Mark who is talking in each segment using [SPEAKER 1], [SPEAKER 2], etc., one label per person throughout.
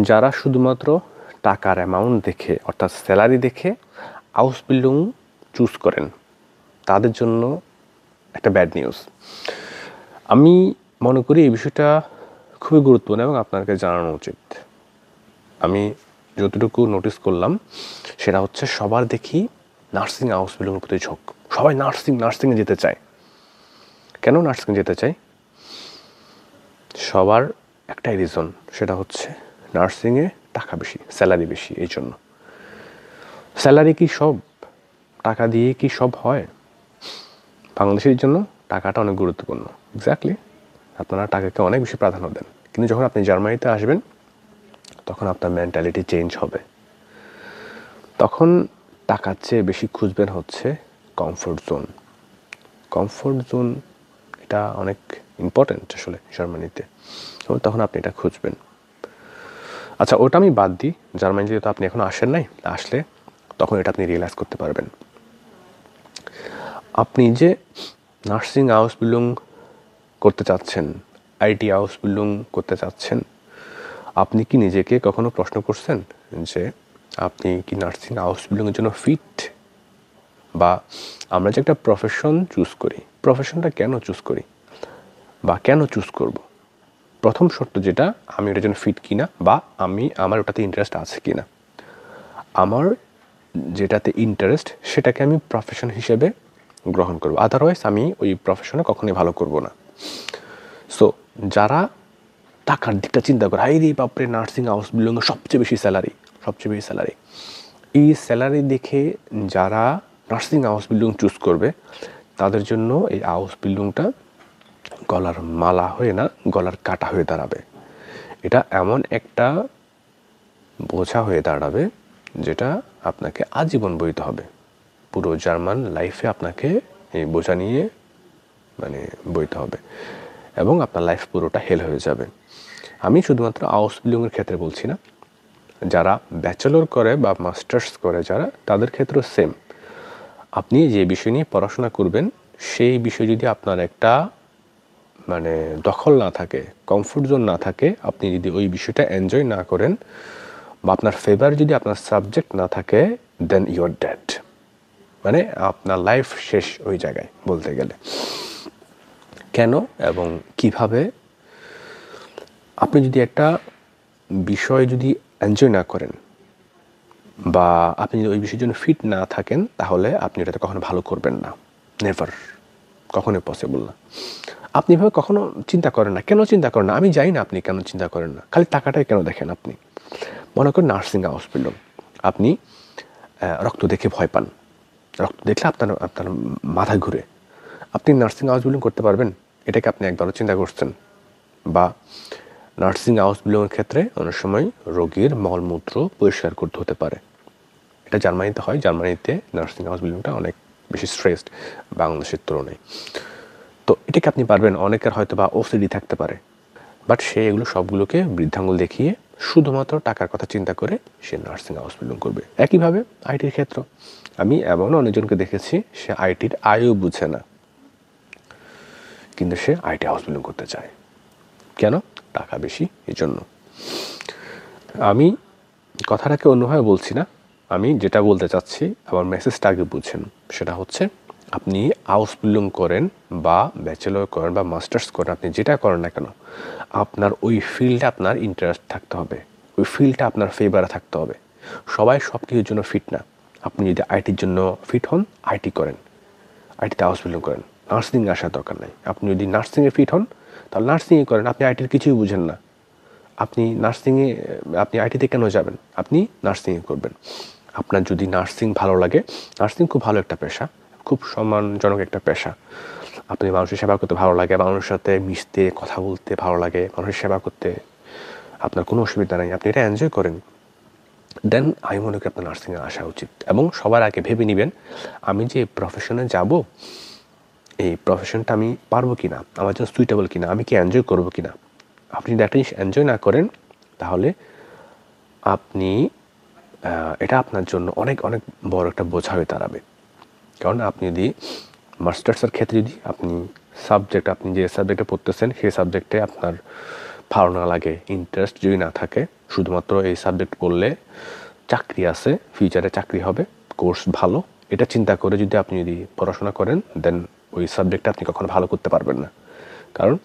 [SPEAKER 1] যারা শুধুমাত্র টাকার অ্যামাউন্ট দেখে অর্থাৎ স্যালারি দেখে আউসবিল্ডিং চুজ করেন তাদের জন্য একটা ব্যাড নিউজ। আমি মনে করি এই বিষয়টা খুবই গুরুত্বপূর্ণ এবং আপনাকে জানানো উচিত। আমি যতটুকু নোটিস করলাম সেটা হচ্ছে সবার দেখি নার্সিং আউসবিল্ডিংয়ের প্রতি ঝোঁক। সবাই নার্সিংয়ে যেতে চায়। কেন নার্সিংয়ে যেতে চায়? সবার একটাই রিজন, সেটা হচ্ছে নার্সিংয়ে টাকা বেশি, স্যালারি বেশি। এই জন্য স্যালারি কি সব? টাকা দিয়ে কি সব হয়? বাংলাদেশের জন্য টাকাটা অনেক গুরুত্বপূর্ণ। এক্স্যাক্টলি, আপনারা টাকাকে অনেক বেশি প্রাধান্য দেন, কিন্তু যখন আপনি জার্মানিতে আসবেন তখন আপনার মেন্টালিটি চেঞ্জ হবে। তখন টাকার চেয়ে বেশি খুঁজবেন হচ্ছে কমফোর্ট জোন। কমফোর্ট জোন এটা অনেক ইম্পর্টেন্ট আসলে জার্মানিতে, তখন আপনি এটা খুঁজবেন। আচ্ছা, ওটা আমি বাদ দিই। জার্মানি যেহেতু আপনি এখনো আসেন নাই, আসলে তখন এটা আপনি রিয়েলাইজ করতে পারবেন। আপনি যে নার্সিং আউসবিল্ডিং করতে চাচ্ছেন, আইটি আউসবিল্ডিং করতে চাচ্ছেন, আপনি কি নিজেকে কখনো প্রশ্ন করছেন যে আপনি কি নার্সিং আউসবিল্ডিংয়ের জন্য ফিট? বা আমরা যে একটা প্রফেশন চুজ করি, প্রফেশনটা কেন চুজ করি বা কেন চুজ করব? প্রথম শর্ত যেটা, আমি ওটার জন্য ফিট কিনা বা আমার ওটাতে ইন্টারেস্ট আছে কিনা। আমার যেটাতে ইন্টারেস্ট সেটাকে আমি প্রফেশন হিসেবে গ্রহণ করব, আদারওয়াইজ আমি ওই প্রফেশনে কখনোই ভালো করব না। সো যারা টাকার দিকটা চিন্তা করে, হাই রে বাপরে, নার্সিং আউসবিল্ডিংয়ে সবচেয়ে বেশি স্যালারি, এই স্যালারি দেখে যারা নার্সিং আউসবিল্ডিং চুজ করবে তাদের জন্য এই আউসবিল্ডিংটা গলার মালা হয়ে না, গলার কাটা হয়ে দাঁড়াবে। এটা এমন একটা বোঝা হয়ে দাঁড়াবে যেটা আপনাকে আজীবন বইতে হবে। পুরো জার্মান লাইফে আপনাকে এই বোঝা নিয়ে বইতে হবে এবং আপনার লাইফ পুরোটা হেল হয়ে যাবে। আমি শুধুমাত্র আউসবিল্ডিংয়ের ক্ষেত্রে বলছি না, যারা ব্যাচেলর করে বা মাস্টার্স করে যারা, তাদের ক্ষেত্রেও সেম। আপনি যে বিষয় নিয়ে পড়াশোনা করবেন সেই বিষয় যদি আপনার একটা দখল না থাকে, কমফোর্ট জোন না থাকে, আপনি যদি ওই বিষয়টা এনজয় না করেন বা আপনার ফেভার যদি আপনার সাবজেক্ট না থাকে, দেন ইউ আর ডেড। আপনার লাইফ শেষ ওই জায়গায় বলতে গেলে। কেন এবং কিভাবে? আপনি যদি একটা বিষয় যদি এনজয় না করেন বা আপনি যদি ওই বিষয়ের জন্য ফিট না থাকেন, তাহলে আপনি এটাতে কখনো ভালো করবেন না। নেভার, কখনোই পসিবল না। আপনি এভাবে কখনো চিন্তা করেন না। কেন চিন্তা করেন না? আমি জানি না আপনি কেন চিন্তা করেন না। খালি টাকাটাই কেন দেখেন আপনি? মনে করেন নার্সিং হসপিটাল, আপনি রক্ত দেখে ভয় পান, রক্ত দেখলে আপনার মাথা ঘুরে। আপনি নার্সিং হাউস বিল্ডিং করতে পারবেন? এটাকে আপনি একবারও চিন্তা করছেন? বা নার্সিং হাউস বিল্ডিংয়ের ক্ষেত্রে অনেক সময় রোগীর মলমূত্র পরিষ্কার করতে হতে পারে। এটা জার্মানিতে হয়। জার্মানিতে নার্সিং হাউস বিল্ডিংটা অনেক বেশি স্ট্রেসড বাংলাদেশের তুলনায়। তো এটাকে আপনি পারবেন? অনেকের হয়তো বা ওসিডি থাকতে পারে, বাট সে এগুলো সবগুলোকে বৃদ্ধাঙ্গুল দেখিয়ে শুধুমাত্র টাকার কথা চিন্তা করে সে নার্সিং হাউস বিল্ডিং করবে। একইভাবে আইটির ক্ষেত্র, আমি এমনও অনেকজনকে দেখেছি সে আইটির আয়ও বুঝে না, কিন্তু সে আইটি হাউস বিল্ডিং করতে চায়। কেন? টাকা বেশি, এই জন্য। আমি কথাটাকে অন্যভাবে বলছি না, আমি যেটা বলতে চাচ্ছি, আমার মেসেজটা আগে বুঝছেন। সেটা হচ্ছে, আপনি হাউস বিল্ডিং করেন বা ব্যাচেলর করেন বা মাস্টার্স করেন, আপনি যেটা করেন না কেন, আপনার ওই ফিল্ডে আপনার ইন্টারেস্ট থাকতে হবে, ওই ফিল্ডটা আপনার ফেভারে থাকতে হবে। সবাই সব কিছুর জন্য ফিট না। আপনি যদি আইটির জন্য ফিট হন, আইটি করেন, আইটিতে হাউস বিল্ডিং করেন, নার্সিংয়ে আসার দরকার নাই। আপনি যদি নার্সিংয়ে ফিট হন, তাহলে নার্সিংয়ে করেন। আপনি আইটির কিছুই বুঝেন না, আপনি আইটিতে কেন যাবেন? আপনি নার্সিংয়ে করবেন। আপনার যদি নার্সিং ভালো লাগে, নার্সিং খুব ভালো একটা পেশা, খুব সম্মানজনক একটা পেশা। আপনি মানুষের সেবা করতে ভালো লাগে, মানুষের সাথে মিশতে, কথা বলতে ভালো লাগে, মানুষের সেবা করতে আপনার কোনো অসুবিধা নেই, আপনি এটা এনজয় করেন, দেন আমি মনে করি আপনার নার্সিংয়ে আসা উচিত। এবং সবার আগে ভেবে নেবেন, আমি যে প্রফেশনে যাব, এই প্রফেশনটা আমি পারবো কিনা, আমার জন্য সুইটেবল কিনা, আমি কি এনজয় করবো কিনা। আপনি যদি একটা জিনিস এনজয় না করেন, তাহলে আপনি এটা আপনার জন্য অনেক অনেক বড় একটা বোঝা হয়ে দাঁড়াবে। কারণ আপনি যদি মাস্টার্সের ক্ষেত্রে যদি আপনি যে সাবজেক্টে পড়তেছেন সেই সাবজেক্টে আপনার ভালো না লাগে, ইন্টারেস্ট যদি না থাকে, শুধুমাত্র এই সাবজেক্ট পড়লে চাকরি আছে, ফিউচারে চাকরি হবে, কোর্স ভালো, এটা চিন্তা করে যদি আপনি পড়াশোনা করেন, দেন ওই সাবজেক্টটা আপনি কখনো ভালো করতে পারবেন না, কারণ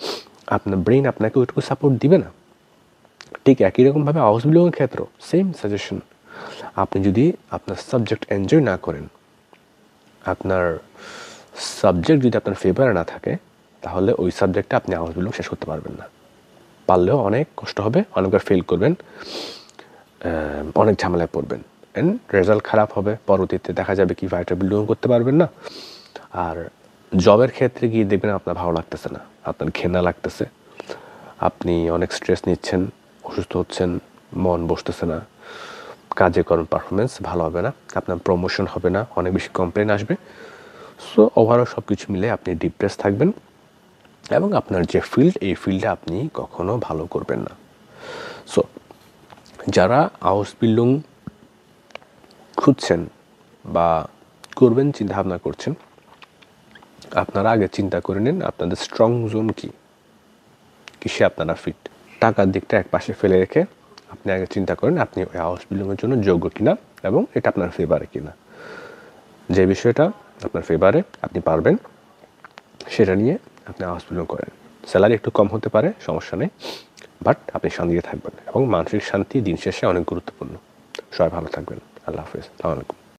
[SPEAKER 1] আপনার ব্রেন আপনাকে ওইটুকু সাপোর্ট দিবে না। ঠিক একই রকমভাবে হাউস বিল্ডিংয়ের ক্ষেত্রে সেম সাজেশন, আপনি যদি আপনার সাবজেক্ট এনজয় না করেন, আপনার সাবজেক্ট যদি আপনার ফেভারে না থাকে, তাহলে ওই সাবজেক্টে আপনি হাউস বিল্ডিং শেষ করতে পারবেন না। পারলেও অনেক কষ্ট হবে, অনেকবার ফেল করবেন, অনেক ঝামেলায় পড়বেন, অ্যান্ড রেজাল্ট খারাপ হবে, পরবর্তীতে দেখা যাবে কি ভাইটা বিল্ডিং করতে পারবেন না। আর জবের ক্ষেত্রে গিয়ে দেখবেন আপনার ভালো লাগতেছে না, আপনার ঘেন্না লাগতেছে, আপনি অনেক স্ট্রেস নিচ্ছেন, অসুস্থ হচ্ছেন, মন বসতেছে না, কাজে করেন পারফরমেন্স ভালো হবে না, আপনার প্রমোশন হবে না, অনেক বেশি কমপ্লেন আসবে। সো ওভারঅল সব কিছু মিলে আপনি ডিপ্রেস থাকবেন এবং আপনার যে ফিল্ড, এই ফিল্ডে আপনি কখনো ভালো করবেন না। সো যারা হাউস বিল্ডিং খুঁজছেন বা করবেন চিন্তাভাবনা করছেন, আপনারা আগে চিন্তা করে নিন আপনাদের স্ট্রং জোন কী, কিসে আপনারা ফিট। টাকার দিকটা এক পাশে ফেলে রেখে আপনি আগে চিন্তা করেন আপনি ওই হাউস বিল্ডিংয়ের জন্য যোগ্য কিনা এবং এটা আপনার ফেভারে কিনা। যে বিষয়টা আপনার ফেভারে আপনি পারবেন, সেটা নিয়ে আপনি হাউস বিল্ডিং করেন। স্যালারি একটু কম হতে পারে, সমস্যা নেই, বাট আপনি শান্তিতে থাকবেন এবং মানসিক শান্তি দিন শেষে অনেক গুরুত্বপূর্ণ। সবাই ভালো থাকবেন। আল্লাহ হাফেজ। আসসালামু আলাইকুম।